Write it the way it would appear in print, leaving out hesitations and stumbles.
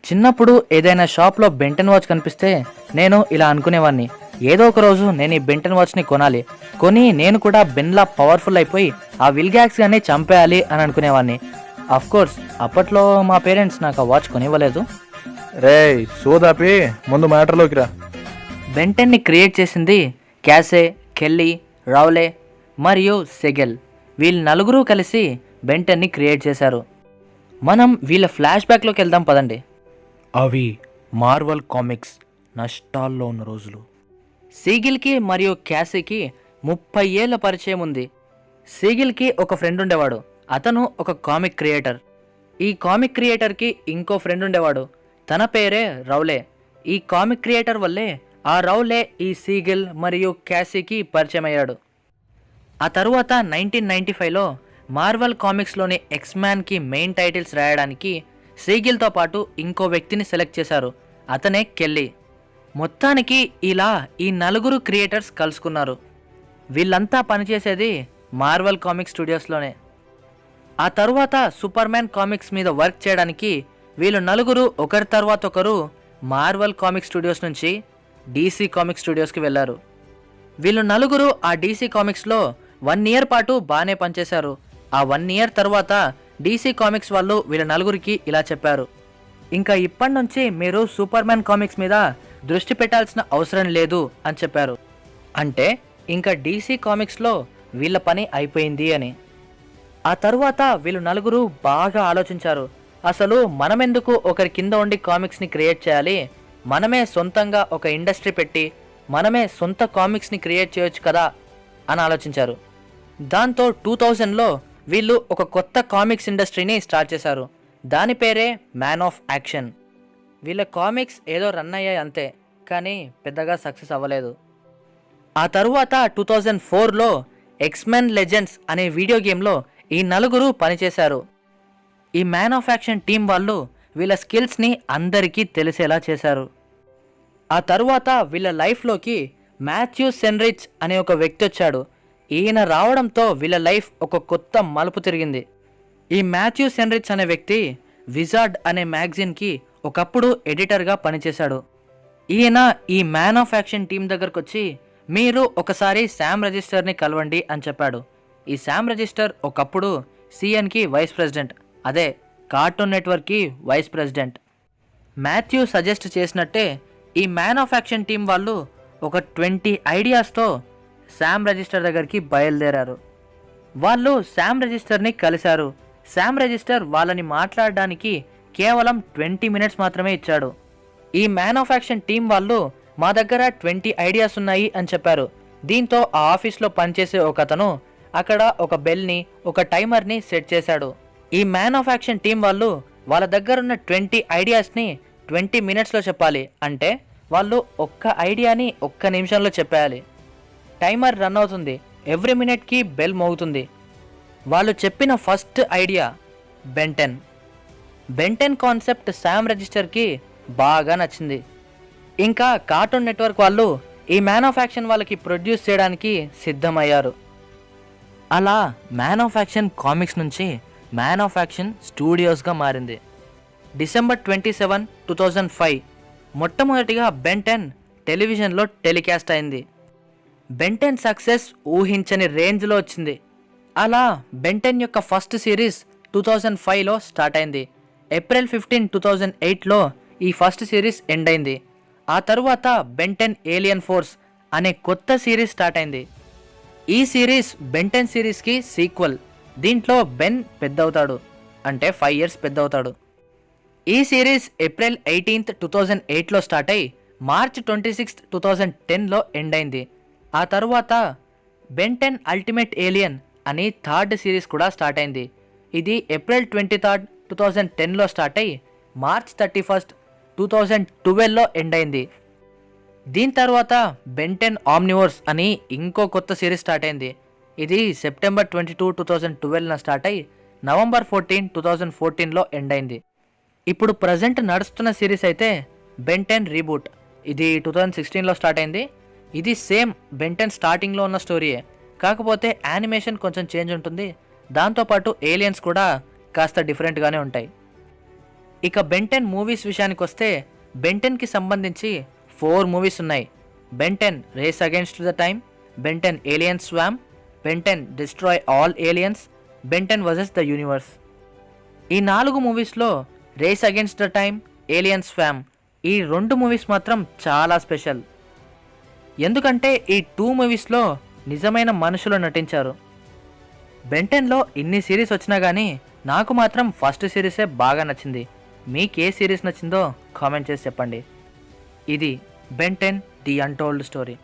చిన్నప్పుడు ఏదైనా షాప్లో బెంటన్ వాచ్ కనిపిస్తే నేను ఇలా అనుకునేవాడిని, ఏదో ఒక రోజు నేను ఈ బెంటన్ వాచ్ని కొనాలి, కొని నేను కూడా బెన్లా పవర్ఫుల్ అయిపోయి ఆ విల్గాక్స్ గాన్ని చంపేయాలి అని అనుకునేవాడిని. కోర్స్ అప్పట్లో మా పేరెంట్స్ నాకు ఆ వాచ్ కొనివ్వలేదు. రేయ్ సోదాపి ముందు మ్యాటర్లోకి రా. బెంటన్ని క్రియేట్ చేసింది క్యాసే, కెల్లీ, రౌలే మరియు సెగెల్. వీళ్ళు నలుగురు కలిసి బెంటన్ని క్రియేట్ చేశారు. మనం వీళ్ళ ఫ్లాష్ బ్యాక్లోకి వెళ్దాం పదండి. అవి మార్వల్ కామిక్స్ నష్టాల్లో ఉన్న రోజులు. సీగిల్కి మరియు క్యాసీకి 30 ఏళ్ల పరిచయం ఉంది. సీగిల్కి ఒక ఫ్రెండ్ ఉండేవాడు, అతను ఒక కామిక్ క్రియేటర్. ఈ కామిక్ క్రియేటర్కి ఇంకో ఫ్రెండ్ ఉండేవాడు, తన పేరే రౌలే. ఈ కామిక్ క్రియేటర్ వల్లే ఆ రౌలే ఈ సీగిల్ మరియు క్యాసీకి పరిచయం అయ్యాడు. ఆ తరువాత 1995లో మార్వల్ కామిక్స్లోని ఎక్స్మ్యాన్కి మెయిన్ టైటిల్స్ రాయడానికి సీగిల్తో పాటు ఇంకో వ్యక్తిని సెలెక్ట్ చేశారు, అతనే కెల్లీ. మొత్తానికి ఇలా ఈ నలుగురు క్రియేటర్స్ కలుసుకున్నారు. వీళ్ళంతా పనిచేసేది మార్వల్ కామిక్స్ స్టూడియోస్లోనే. ఆ తరువాత సూపర్ మ్యాన్ కామిక్స్ మీద వర్క్ చేయడానికి వీళ్ళు నలుగురు ఒకరి తర్వాత ఒకరు మార్వల్ కామిక్స్ స్టూడియోస్ నుంచి డీసీ కామిక్స్ స్టూడియోస్కి వెళ్ళారు. వీళ్ళు నలుగురు ఆ డీసీ కామిక్స్లో 1 ఇయర్ పాటు బాగానే పనిచేశారు. ఆ 1 ఇయర్ తర్వాత డీసీ కామిక్స్ వాళ్ళు వీళ్ళ నలుగురికి ఇలా చెప్పారు, ఇంకా ఇప్పటి నుంచి మీరు సూపర్ మ్యాన్ కామిక్స్ మీద దృష్టి పెట్టాల్సిన అవసరం లేదు అని చెప్పారు. అంటే ఇంకా డీసీ కామిక్స్లో వీళ్ళ పని అయిపోయింది అని. ఆ తరువాత వీళ్ళు నలుగురు బాగా ఆలోచించారు, అసలు మనమెందుకు ఒకరి కింద ఉండి కామిక్స్ని క్రియేట్ చేయాలి, మనమే సొంతంగా ఒక ఇండస్ట్రీ పెట్టి మనమే సొంత కామిక్స్ని క్రియేట్ చేయొచ్చు కదా అని ఆలోచించారు. దాంతో 2000లో వీళ్ళు ఒక కొత్త కామిక్స్ ఇండస్ట్రీని స్టార్ట్ చేశారు. దాని పేరే మ్యాన్ ఆఫ్ యాక్షన్. వీళ్ళ కామిక్స్ ఏదో రన్ అయ్యాయి అంతే, కానీ పెద్దగా సక్సెస్ అవ్వలేదు. ఆ తరువాత 2004లో ఎక్స్మెన్ లెజెండ్స్ అనే వీడియో గేమ్లో ఈ నలుగురు పనిచేశారు. ఈ మ్యాన్ ఆఫ్ యాక్షన్ టీం వాళ్ళు వీళ్ళ స్కిల్స్ని అందరికీ తెలిసేలా చేశారు. ఆ తరువాత వీళ్ళ లైఫ్లోకి మాథ్యూ సెన్రిచ్ అనే ఒక వ్యక్తి వచ్చాడు. ఈయన రావడంతో వీళ్ళ లైఫ్ ఒక కొత్త మలుపు తిరిగింది. ఈ మాథ్యూ సెన్రిచ్ అనే వ్యక్తి విజార్డ్ అనే మ్యాగజైన్కి ఒకప్పుడు ఎడిటర్గా పనిచేశాడు. ఈయన ఈ మ్యాన్ ఆఫ్ యాక్షన్ టీం దగ్గరకు వచ్చి, మీరు ఒకసారి శామ్ రెజిస్టర్ని కలవండి అని చెప్పాడు. ఈ శామ్ రెజిస్టర్ ఒకప్పుడు సిఎన్కి వైస్ ప్రెసిడెంట్, అదే కార్టూన్ నెట్వర్క్కి వైస్ ప్రెసిడెంట్. మాథ్యూ సజెస్ట్ చేసినట్టే ఈ మ్యాన్ ఆఫ్ యాక్షన్ టీం వాళ్ళు ఒక 20 ఐడియాస్తో శామ్ రెజిస్టర్ దగ్గరికి బయలుదేరారు. వాళ్ళు శామ్ రెజిస్టర్ని కలిశారు. శామ్ రెజిస్టర్ వాళ్ళని మాట్లాడడానికి కేవలం 20 మినిట్స్ మాత్రమే ఇచ్చాడు. ఈ మ్యాన్ ఆఫ్ యాక్షన్ టీం వాళ్ళు మా దగ్గర 20 ఐడియాస్ ఉన్నాయి అని చెప్పారు. దీంతో ఆ ఆఫీస్లో పనిచేసే ఒక అతను అక్కడ ఒక బెల్ని, ఒక టైమర్ని సెట్ చేశాడు. ఈ మ్యాన్ ఆఫ్ యాక్షన్ టీం వాళ్ళు వాళ్ళ దగ్గర ఉన్న 20 ఐడియాస్ని 20 మినిట్స్లో చెప్పాలి. అంటే వాళ్ళు ఒక్క ఐడియాని 1 నిమిషంలో చెప్పేయాలి. టైమర్ రన్ అవుతుంది, ఎవ్రీ మినిట్కి బెల్ మోగుతుంది. వాళ్ళు చెప్పిన first idea Ben Ten. Ben Ten concept Sam రెజిస్టర్కి బాగా నచ్చింది. ఇంకా కార్టూన్ నెట్వర్క్ వాళ్ళు ఈ మ్యాన్ ఆఫ్ యాక్షన్ వాళ్ళకి ప్రొడ్యూస్ చేయడానికి సిద్ధమయ్యారు. అలా మ్యాన్ ఆఫ్ యాక్షన్ కామిక్స్ నుంచి మ్యాన్ ఆఫ్ యాక్షన్ స్టూడియోస్గా మారింది. డిసెంబర్ 27, 2005 మొట్టమొదటిగా బెంటెన్ టెలివిజన్లో టెలికాస్ట్ అయింది. బెంటెన్ సక్సెస్ ఊహించని రేంజ్లో వచ్చింది. అలా బెంటెన్ యొక్క ఫస్ట్ సిరీస్ 2005లో స్టార్ట్ అయింది. ఏప్రిల్ 15, 2008లో ఈ ఫస్ట్ సిరీస్ ఎండ్ అయింది. ఆ తరువాత బెంటెన్ ఏలియన్ ఫోర్స్ అనే కొత్త సిరీస్ స్టార్ట్ అయింది. ఈ సిరీస్ బెంటెన్ సిరీస్కి సీక్వెల్. దీంట్లో బెన్ పెద్దవుతాడు, అంటే 5 ఇయర్స్ పెద్దవుతాడు. ఈ సిరీస్ ఏప్రిల్ 18, 2008లో స్టార్ట్ అయ్యి మార్చ్ 26, 2010లో ఎండ్ అయింది. ఆ తరువాత బెంటెన్ అల్టిమేట్ ఏలియన్ అని థర్డ్ సిరీస్ కూడా స్టార్ట్ అయింది. ఇది ఏప్రిల్ 23, 2010లో స్టార్ట్ అయ్యి మార్చ్ 31, 2012లో ఎండ్ అయింది. దీని తర్వాత బెంటెన్ ఆమ్నివర్స్ అని ఇంకో కొత్త సిరీస్ స్టార్ట్ అయింది. ఇది సెప్టెంబర్ 22, 2012న స్టార్ట్ అయ్యి నవంబర్ 14, 2014లో ఎండ్ అయింది. ఇప్పుడు ప్రజెంట్ నడుస్తున్న సిరీస్ అయితే బెంటెన్ రీబూట్. ఇది 2016లో స్టార్ట్ అయింది. ఇది సేమ్ బెంటెన్ స్టార్టింగ్లో ఉన్న స్టోరీయే, కాకపోతే యానిమేషన్ కొంచెం చేంజ్ ఉంటుంది. దాంతోపాటు ఏలియన్స్ కూడా కాస్త డిఫరెంట్గానే ఉంటాయి. ఇక బెంటెన్ మూవీస్ విషయానికి వస్తే బెంటెన్కి సంబంధించి 4 మూవీస్ ఉన్నాయి. Ben Ten race against the time, Ben Ten alien swarm, Ben Ten destroy all aliens, Ben Ten versus the universe. ఈ 4 మూవీస్లో race against the time, alien swarm ఈ 2 మూవీస్ మాత్రం చాలా స్పెషల్. ఎందుకంటే ఈ 2 మూవీస్లో నిజమైన మనుషులు నటించారు. బెంటెన్లో ఇన్ని సిరీస్ వచ్చినా కానీ నాకు మాత్రం ఫస్ట్ సిరీసే బాగా నచ్చింది. మీకు ఏ సిరీస్ నచ్చిందో కామెంట్ చేసి చెప్పండి. ఇది బెంటెన్ ది అన్టోల్డ్ స్టోరీ.